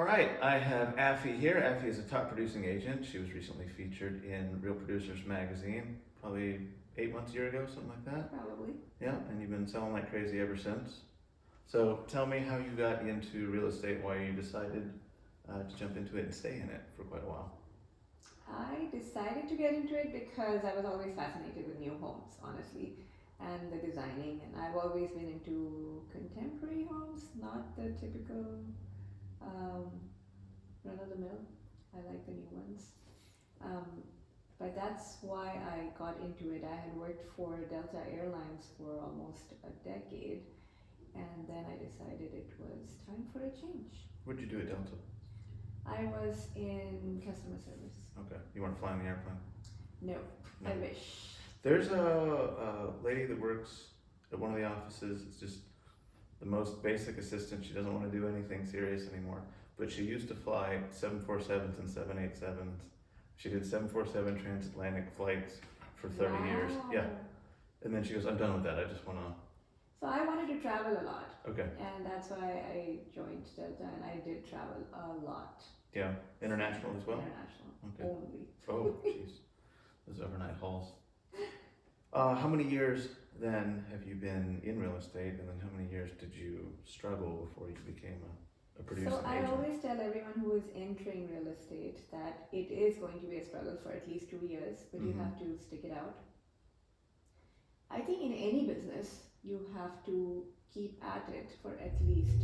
All right, I have Affi here. Affi is a top producing agent. She was recently featured in Real Producers magazine, probably 8 months, a year ago, something like that. Probably. Yeah, and you've been selling like crazy ever since. So tell me how you got into real estate, why you decided to jump into it and stay in it for quite a while. I decided to get into it because I was always fascinated with new homes, honestly, and the designing. And I've always been into contemporary homes, not the typical um, run of the mill. I like the new ones. Um, but that's why I got into it. I had worked for Delta Airlines for almost a decade, and then I decided it was time for a change. What did you do at Delta? I was in customer service. Okay, you weren't flying the airplane? No, No. I wish. There's a lady that works at one of the offices. It's just the most basic assistant. She doesn't want to do anything serious anymore. But she used to fly 747s and 787s. She did 747 transatlantic flights for 30 years. Yeah. And then she goes, I'm done with that. I just want to. So I wanted to travel a lot. Okay. And that's why I joined Delta, and I did travel a lot. Yeah. International as well? International. Okay. Only. Oh, jeez. Those overnight hauls. How many years then have you been in real estate, and then how many years did you struggle before you became a producing So I agent? always tell everyone who is entering real estate that it is going to be a struggle for at least 2 years, but you have to stick it out. I think in any business, you have to keep at it for at least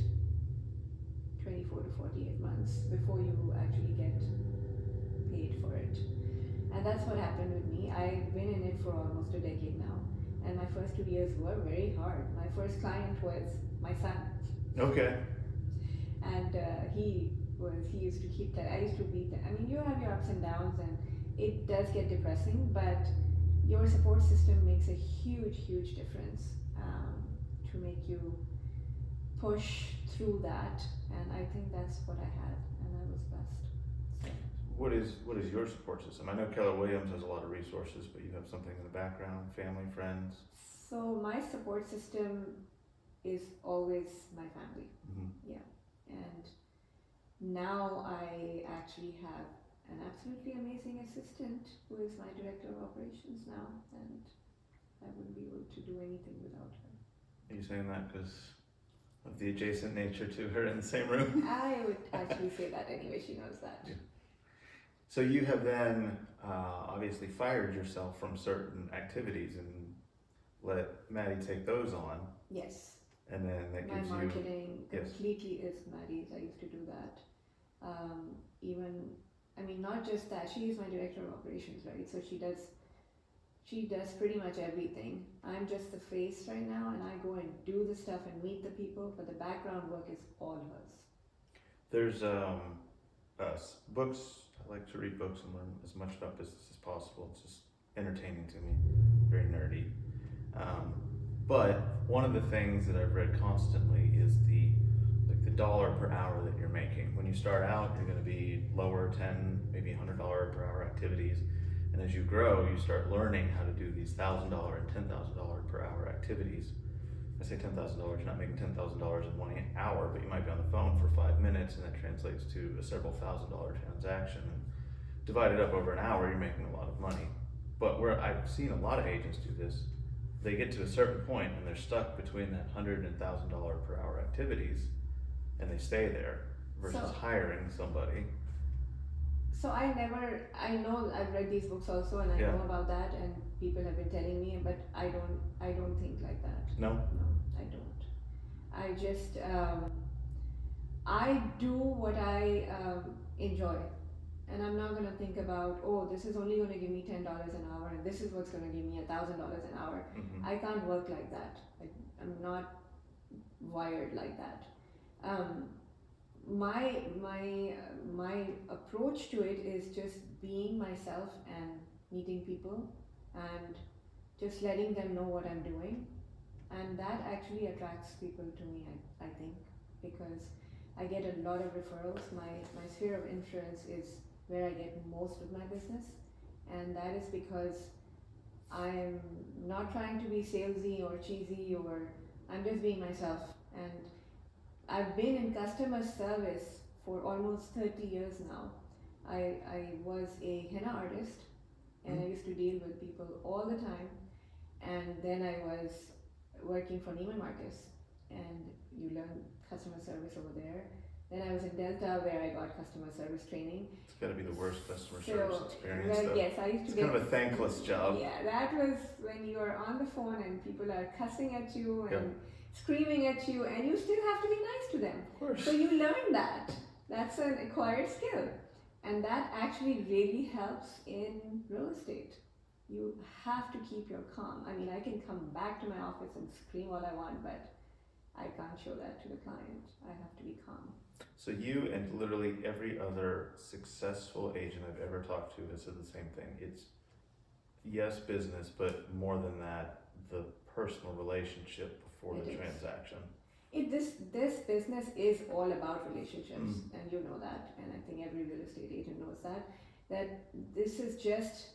24 to 48 months before you actually get paid for it. And that's what happened with me. I've been in it for almost a decade now, and my first 2 years were very hard. My first client was my son. Okay. And he used to keep that. I used to beat that. I mean, you have your ups and downs, and it does get depressing, but your support system makes a huge difference to make you push through that. And I think that's what I had, and I was blessed. So. What is your support system? I know Keller Williams has a lot of resources, but you have something in the background, family, friends. So my support system is always my family. Mm-hmm. Yeah. And now I actually have an absolutely amazing assistant who is my director of operations now, and I wouldn't be able to do anything without her. Are you saying that because of the adjacent nature to her in the same room? I would actually say that anyway, she knows that. Yeah. So you have then obviously fired yourself from certain activities and let Maddie take those on. Yes. And then that My gives marketing you, completely is Maddie's. I used to do that. Not just that, she is my director of operations, right? So she does pretty much everything. I'm just the face right now, and I go and do the stuff and meet the people, but the background work is all hers. There's books. I like to read books and learn as much about business as possible. It's just entertaining to me, very nerdy. But one of the things that I've read constantly is the dollar per hour that you're making. When you start out, you're going to be lower, $10, maybe $100 per hour activities, and as you grow, you start learning how to do these $1,000 and $10,000 per hour activities. I say $10,000, you're not making $10,000 in 1 hour, but you might be on the phone for 5 minutes, and that translates to a several $1,000 transaction. And divided up over an hour, you're making a lot of money. But where I've seen a lot of agents do this, they get to a certain point and they're stuck between that $100 and $1,000 per hour activities, and they stay there versus hiring somebody. So I know I've read these books also, and I know about that, and people have been telling me, but I don't think like that. No, I don't. I just I do what I enjoy, and I'm not gonna think about, oh, this is only gonna give me $10 an hour, and this is what's gonna give me $1,000 an hour. Mm-hmm. I can't work like that. I'm not wired like that. My approach to it is just being myself and meeting people and just letting them know what I'm doing, and that actually attracts people to me, I think, because I get a lot of referrals. My sphere of influence is where I get most of my business, and that is because I'm not trying to be salesy or cheesy, or I'm just being myself. And I've been in customer service for almost 30 years now. I was a henna artist, and I used to deal with people all the time. And then I was working for Neiman Marcus, and you learn customer service over there. Then I was in Delta, where I got customer service training. It's got to be the worst customer So, service experience. well, Though. yes, I used to It's get. kind of a thankless job. Yeah, that was when you are on the phone and people are cussing at you and Yep. screaming at you, and you still have to be nice to them. Of course. So you learn that. That's an acquired skill. And that actually really helps in real estate. You have to keep your calm. I mean, I can come back to my office and scream all I want, but I can't show that to the client. I have to be calm. So you and literally every other successful agent I've ever talked to has said the same thing. It's yes, business, but more than that, the personal relationship before It the is. transaction. This business is all about relationships, and you know that, and I think every real estate agent knows that. That this is just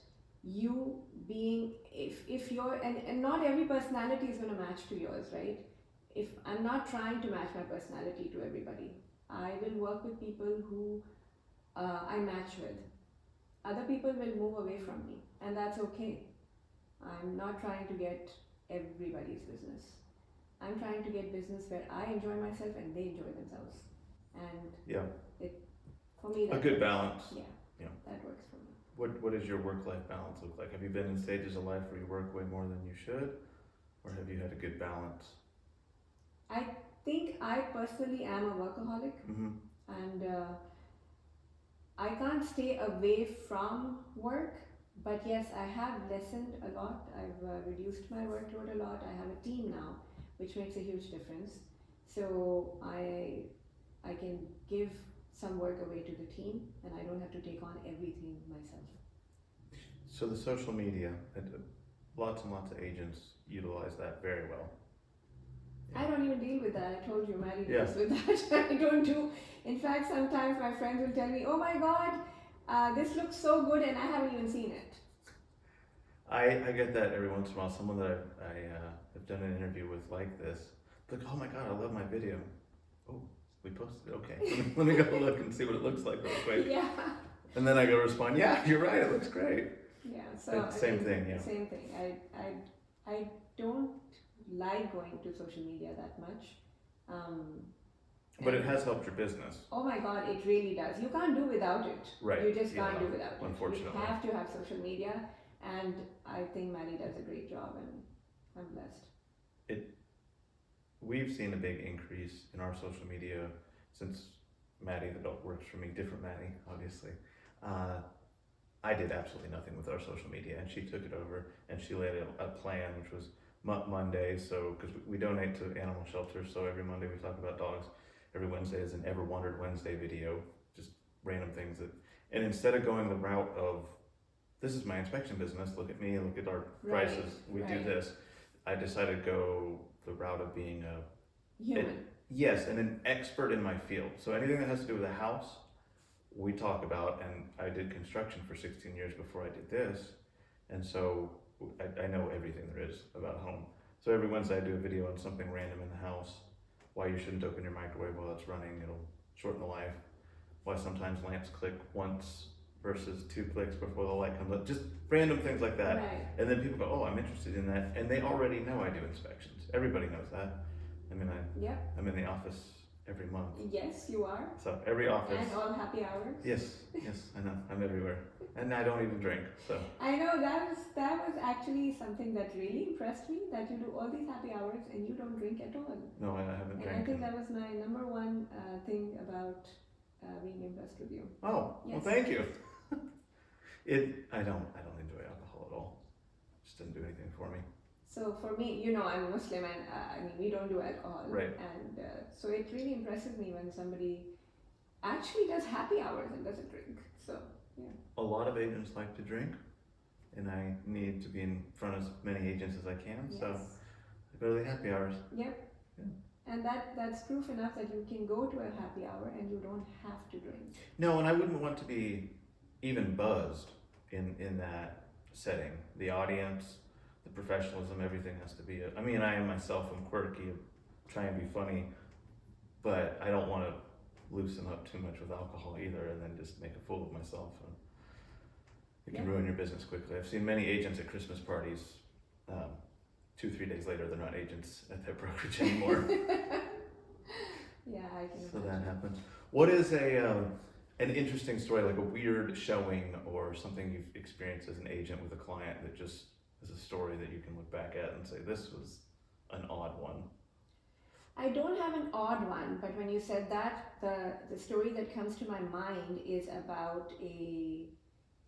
you being, if you're, and not every personality is going to match to yours, right? If I'm not trying to match my personality to everybody, I will work with people who I match with. Other people will move away from me, and that's okay. I'm not trying to get everybody's business. I'm trying to get business where I enjoy myself and they enjoy themselves. And Yeah. For me, A good balance. Yeah, Yeah. that works for me. What does your work-life balance look like? Have you been in stages of life where you work way more than you should? Or have you had a good balance? I think I personally am a workaholic, and I can't stay away from work. But yes, I have lessened a lot. I've reduced my workload a lot. I have a team now, which makes a huge difference. So I can give some work away to the team, and I don't have to take on everything myself. So the social media, lots and lots of agents utilize that very well. I don't even deal with that. I told you, Maddie Yeah. deals with that. I don't do. In fact, sometimes my friends will tell me, "Oh my God, this looks so good," and I haven't even seen it. I get that every once in a while. Someone that I have done an interview with like this, like, oh my God, I love my video. Oh, we posted it. Okay, let me go look and see what it looks like real quick. Yeah. And then I go respond, yeah, you're right, it looks great. Yeah. So Same thing, yeah. Same thing. I don't like going to social media that much. But it has helped your business. Oh my God, it really does. You can't do without it. Right. You just can't Yeah, do without it. unfortunately. You have to have social media, and I think Maddie does a great job, and I'm blessed. We've seen a big increase in our social media since Maddie, that works for me, different Maddie, obviously. I did absolutely nothing with our social media, and she took it over, and she laid a plan, which was Monday. So, because we donate to animal shelters, so every Monday we talk about dogs. Every Wednesday is an Ever Wondered Wednesday video, just random things and instead of going the route of, this is my inspection business, look at me, look at our prices, we do this, I decided to go the route of being human. Yes, and an expert in my field. So anything that has to do with a house, we talk about, and I did construction for 16 years before I did this, and so I know everything there is about a home. So every Wednesday I do a video on something random in the house, why you shouldn't open your microwave while it's running, it'll shorten the life, why sometimes lamps click once versus 2 clicks before the light comes on, just random things like that. Right. And then people go, oh, I'm interested in that, and they already know I do inspections. Everybody knows that. I mean, Yep. I'm in the office every month. Yes, you are. So every office. And all happy hours. Yes, I know. I'm everywhere, and I don't even drink. So I know that was actually something that really impressed me. That you do all these happy hours and you don't drink at all. no, I haven't And drank. I think that was my number one thing about being impressed with you. Oh, Yes. well, thank you. I don't enjoy alcohol at all. Just doesn't do anything for me. So for me, I'm Muslim, and I mean, we don't do alcohol. Right. And so it really impresses me when somebody actually does happy hours and doesn't drink. So, yeah. A lot of agents like to drink, and I need to be in front of as many agents as I can. Yes. So I go to the happy hours. Yep. Yeah. And that's proof enough that you can go to a happy hour and you don't have to drink. No, and I wouldn't want to be even buzzed in that setting. The audience, the professionalism, everything has to be. I mean, I am myself. I'm quirky, try and be funny, but I don't want to loosen up too much with alcohol either, and then just make a fool of myself. And it can Yeah. ruin your business quickly. I've seen many agents at Christmas parties. 2-3 days later, they're not agents at their brokerage anymore. Yeah, I can So imagine. that happens. What is an interesting story, like a weird showing or something you've experienced as an agent with a client that just is a story that you can look back at and say, this was an odd one? I don't have an odd one, but when you said that, the story that comes to my mind is about a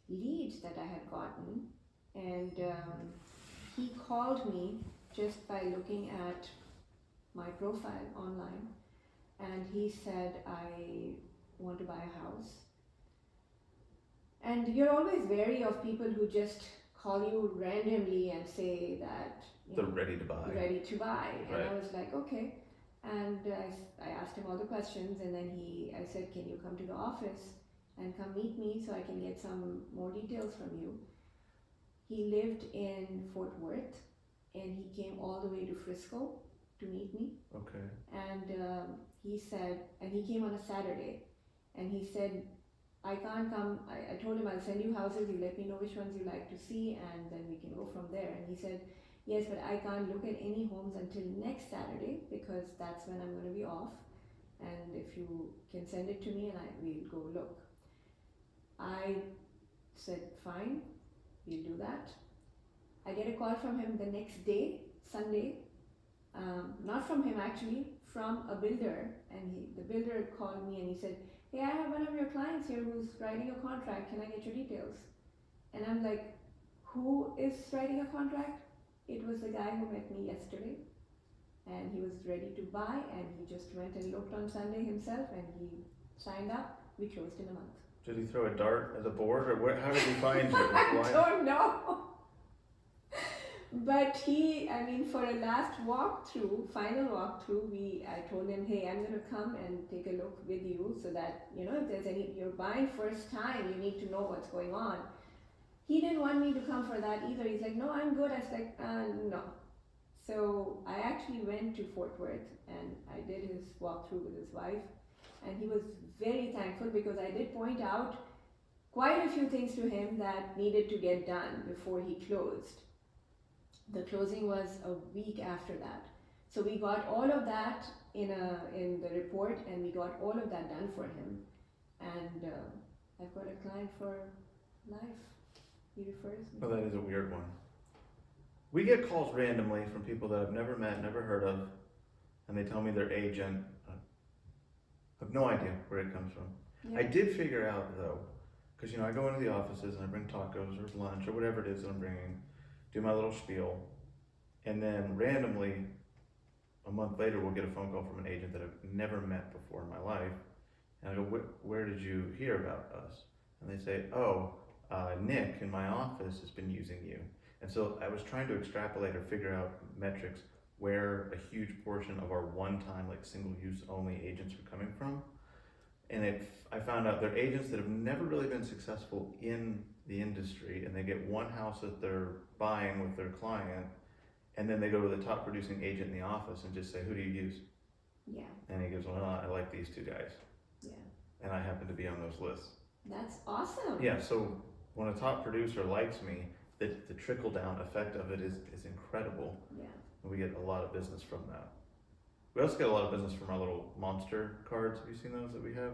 lead that I had gotten, and he called me just by looking at my profile online, and he said, I want to buy a house. And you're always wary of people who just call you randomly and say that They're ready to buy. ready to buy. And Right. I was like, okay. And I asked him all the questions, and then I said, can you come to the office and come meet me so I can get some more details from you? He lived in Fort Worth, and he came all the way to Frisco to meet me. Okay. And he said, and he came on a Saturday, and he said, I can't come. I told him I'll send you houses, you let me know which ones you like to see, and then we can go from there. And he said, yes, but I can't look at any homes until next Saturday because that's when I'm going to be off. And if you can send it to me, and we'll go look. I said, fine, we'll do that. I get a call from him the next day, Sunday. Not from him actually, from a builder. And the builder called me and he said, hey, I have one of your clients here who's writing a contract. Can I get your details? And I'm like, who is writing a contract? It was the guy who met me yesterday, and he was ready to buy, and he just went and looked on Sunday himself, and he signed up. We closed in a month. Did he throw a dart at the board, or how did he find you? I don't know. But for a last final walkthrough, I told him, hey, I'm going to come and take a look with you so that, if there's you're buying first time, you need to know what's going on. He didn't want me to come for that either. He's like, no, I'm good. I was like, no. So I actually went to Fort Worth and I did his walkthrough with his wife, and he was very thankful because I did point out quite a few things to him that needed to get done before he closed. The closing was a week after that. So we got all of that in the report, and we got all of that done for him. And I've got a client for life. He refers me. Well, that is a weird one. We get calls randomly from people that I've never met, never heard of, and they tell me they're agent. I have no idea where it comes from. Yeah. I did figure out though, because I go into the offices and I bring tacos or lunch or whatever it is that I'm bringing, do my little spiel, and then randomly, a month later, we'll get a phone call from an agent that I've never met before in my life, and I go, where did you hear about us? And they say, Nick in my office has been using you. And so I was trying to extrapolate or figure out metrics where a huge portion of our one-time, single-use only agents are coming from. And I found out they're agents that have never really been successful in the industry, and they get one house that they're buying with their client, and then they go to the top producing agent in the office and just say, who do you use? Yeah. And he goes, well, I like these two guys. Yeah. And I happen to be on those lists. That's awesome. Yeah, so when a top producer likes me, the trickle down effect of it is incredible. Yeah. And we get a lot of business from that. We also get a lot of business from our little monster cards. Have you seen those that we have?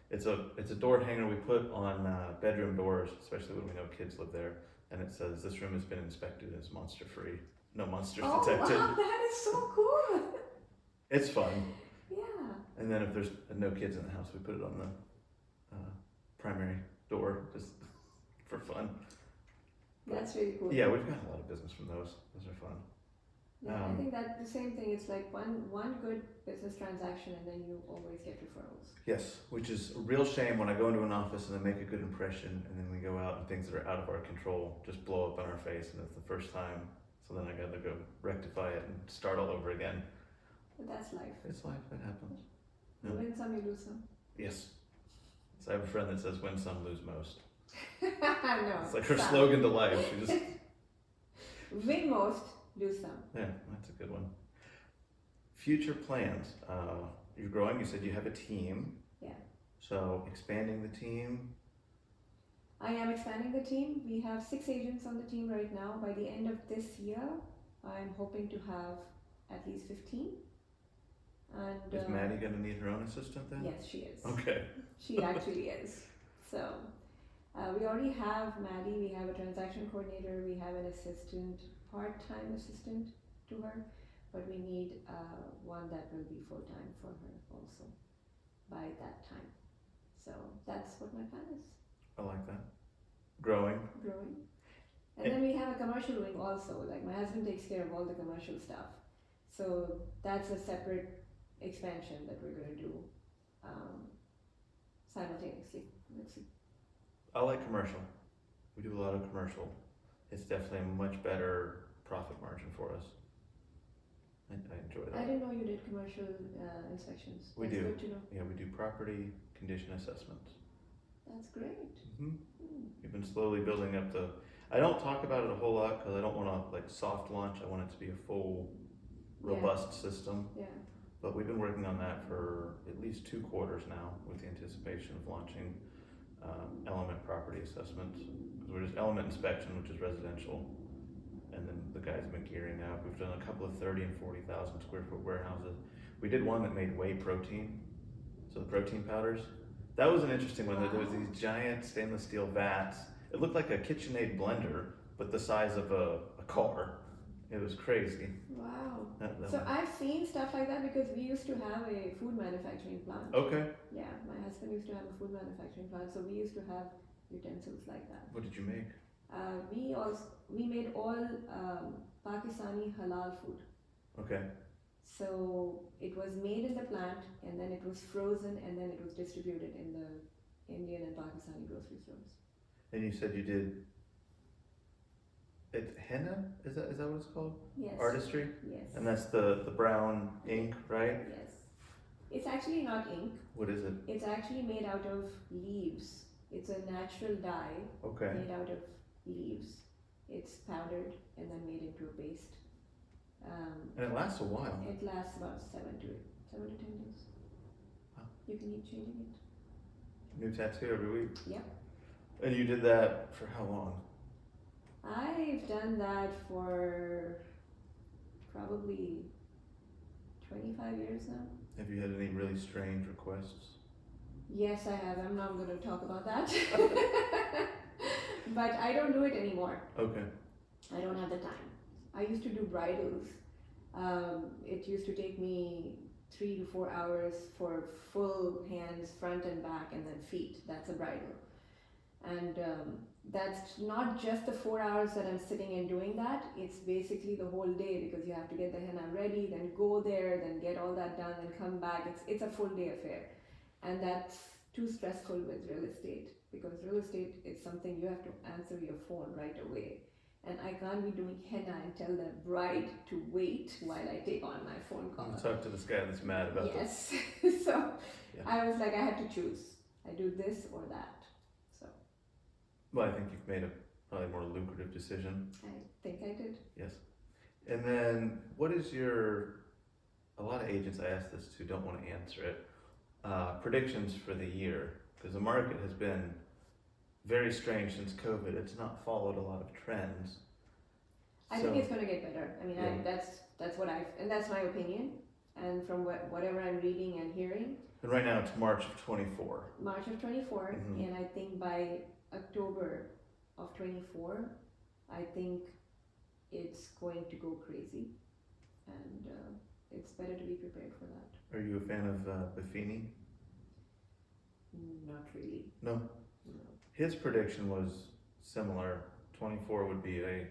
It's a door hanger we put on bedroom doors, especially when we know kids live there. And it says, this room has been inspected as monster free. No monsters detected. Wow, that is so cool. It's fun. Yeah. And then if there's no kids in the house, we put it on the primary door just for fun. That's really cool. Yeah, we've got a lot of business from those. Those are fun. Yeah, I think that the same thing. It's like one good business transaction, and then you always get referrals. Yes, which is a real shame when I go into an office and I make a good impression, and then we go out and things that are out of our control just blow up on our face, and it's the first time. So then I got to go rectify it and start all over again. But that's life. It's life. That happens. You win some, you lose some. Yes. So I have a friend that says, "Win some, lose most." No. It's like her slogan to life. She just win most, lose some. Yeah, that's a good one. Future plans. You're growing. You said you have a team. Yeah. So expanding the team. I am expanding the team. We have 6 agents on the team right now. By the end of this year, I'm hoping to have at least 15. And Is Maddie gonna need her own assistant then? yes, she is. Okay. She actually is. So we already have Maddie. We have a transaction coordinator. We have an assistant, part-time assistant to her, but we need one that will be full-time for her also by that time. So that's what my plan is. I like that. Growing. And then we have a commercial wing also. Like my husband takes care of all the commercial stuff. So that's a separate expansion that we're going to do simultaneously. Let's see. I like commercial. We do a lot of commercial. It's definitely a much better profit margin for us. I enjoy that. I didn't know you did commercial inspections. We That's do. good to know. Yeah, we do property condition assessments. That's great. We've been slowly building up the. I don't talk about it a whole lot because I don't want to like soft launch. I want it to be a full, robust system. Yeah. But we've been working on that for at least 2 quarters now, with the anticipation of launching element property assessments. Because we're just element inspection, which is residential, and then the guys have been gearing up. We've done a couple of 30 and 40,000 square foot warehouses. We did one that made whey protein, so the protein powders. That was an interesting one. Wow. There was these giant stainless steel vats. It looked like a KitchenAid blender, but the size of a car. It was crazy. Wow. That So I've seen stuff like that because we used to have a food manufacturing plant. Okay. Yeah, my husband used to have a food manufacturing plant, so we used to have utensils like that. What did you make? We made all Pakistani halal food. Okay. So it was made in the plant, and then it was frozen, and then it was distributed in the Indian and Pakistani grocery stores. And you said you did. It's henna. Is that what it's called? Yes. Artistry. Yes. And that's the brown ink, right? Yes. It's actually not ink. What is it? It's actually made out of leaves. It's a natural dye Okay. made out of leaves. It's powdered and then made into a paste. And it lasts a while. It lasts about 7 to 10 days. Wow. You can keep changing it. New tattoo every week. Yep. And you did that for how long? I've done that for probably 25 years now. Have you had any really strange requests? Yes, I have. I'm not going to talk about that. But I don't do it anymore. Okay. I don't have the time. I used to do bridals. It used to take me 3 to 4 hours for full hands, front and back, and then feet. That's a bridal. And that's not just the 4 hours that I'm sitting and doing that. It's basically the whole day because you have to get the henna ready, then go there, then get all that done, then come back. It's a full day affair. And that's too stressful with real estate because real estate is something you have to answer your phone right away. And I can't be doing henna and tell the bride to wait while I take on my phone call. You talk to this guy that's mad about Yes. So Yeah. I was like, I had to choose. I do this or that. So Well, I think you've made a probably more lucrative decision. I think I did. Yes. And then what is a lot of agents I ask this to don't want to answer it, predictions for the year, because the market has been very strange since COVID. It's not followed a lot of trends. I think it's going to get better. I mean, Yeah. that's what and that's my opinion. And from whatever I'm reading and hearing, And right now it's March of 24. March of 24, Mhm. and I think by October of 24, I think it's going to go crazy, and it's better to be prepared for that. Are you a fan of Buffini? Not really. No. No. His prediction was similar. 24 would be a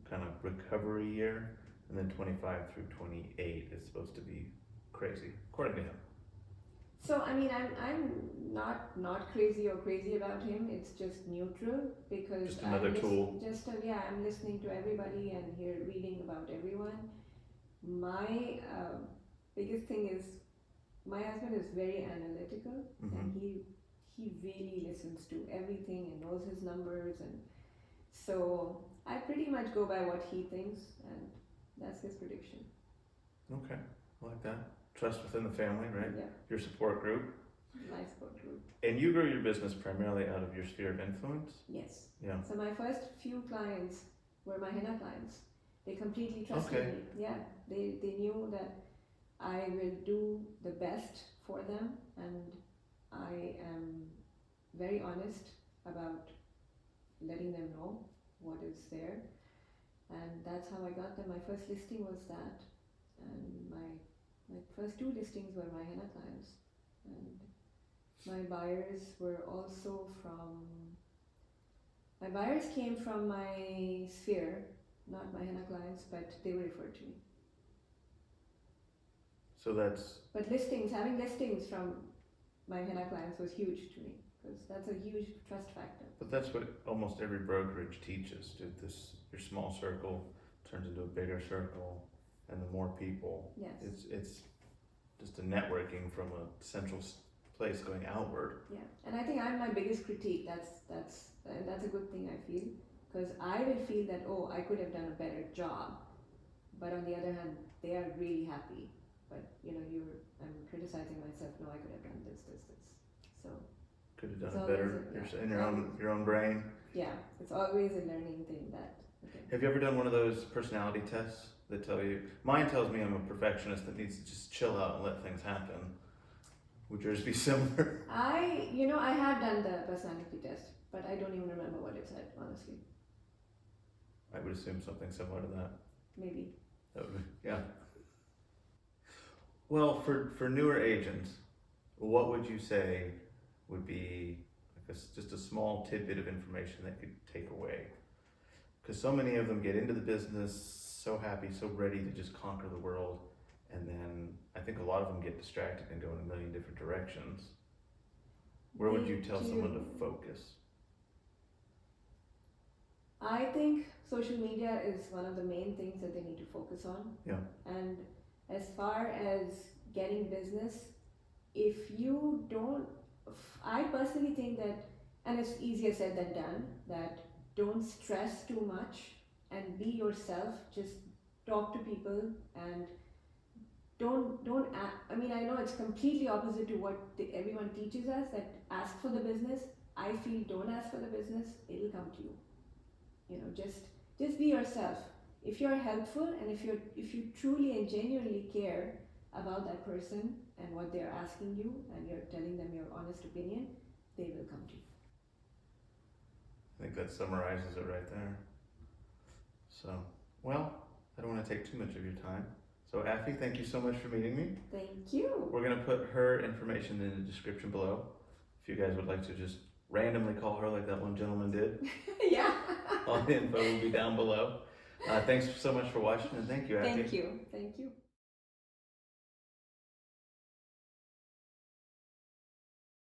kind of recovery year, and then 25 through 28 is supposed to be crazy, according to him. So I mean, I'm not crazy or crazy about him. It's just neutral because Just another tool. I'm listening to everybody and reading about everyone. My biggest thing is my husband is very analytical and he really listens to everything and knows his numbers, and so I pretty much go by what he thinks, and that's his prediction. Okay, I like that. Trust within the family, right? Yeah. Your support group. My support group. And you grew your business primarily out of your sphere of influence? Yes. Yeah. So my first few clients were my henna clients. They completely trusted Okay. me. Yeah. They knew that I will do the best for them, and I am very honest about letting them know what is there. And that's how I got them. My first listing was that, and my first two listings were my henna clients, and my buyers were also from. My buyers came from my sphere, not my henna clients, but they were referred to me. So that's, But having listings from my henna clients was huge to me, because that's a huge trust factor. but that's what almost every brokerage teaches. Dude, your small circle turns into a bigger circle, and the more people. Yes. It's just a networking from a central place going outward. Yeah, and I think I'm my biggest critique. That's a good thing, I feel, because I will feel that, oh, I could have done a better job, but on the other hand, they are really happy. But I'm criticizing myself. No, I could have done this. So Could have it's done it always better. yeah, In your own brain. Yeah, it's always a learning thing. That okay. Have you ever done one of those personality tests that tell you? Mine tells me I'm a perfectionist that needs to just chill out and let things happen. Would yours be similar? I have done the personality test, but I don't even remember what it said, honestly. I would assume something similar to that. Maybe. That would be, yeah. Well, for newer agents, what would you say would be just a small tidbit of information they could take away? Because so many of them get into the business so happy, so ready to just conquer the world, and then I think a lot of them get distracted and go in a million different directions. Where would you tell someone to focus? I think social media is one of the main things that they need to focus on. Yeah. And as far as getting business, if you don't, I personally think that, and it's easier said than done, that don't stress too much and be yourself. Just talk to people and I mean, I know it's completely opposite to what everyone teaches us, that ask for the business. I feel don't ask for the business, it'll come to you. Just be yourself. If you're helpful and if you truly and genuinely care about that person and what they're asking you, and you're telling them your honest opinion, they will come to you. I think that summarizes it right there. So, well, I don't want to take too much of your time. So Affi, thank you so much for meeting me. Thank you. We're going to put her information in the description below. If you guys would like to just randomly call her like that one gentleman did. Yeah. All the info will be down below. Thanks so much for watching, and thank you, Affi. Thank you.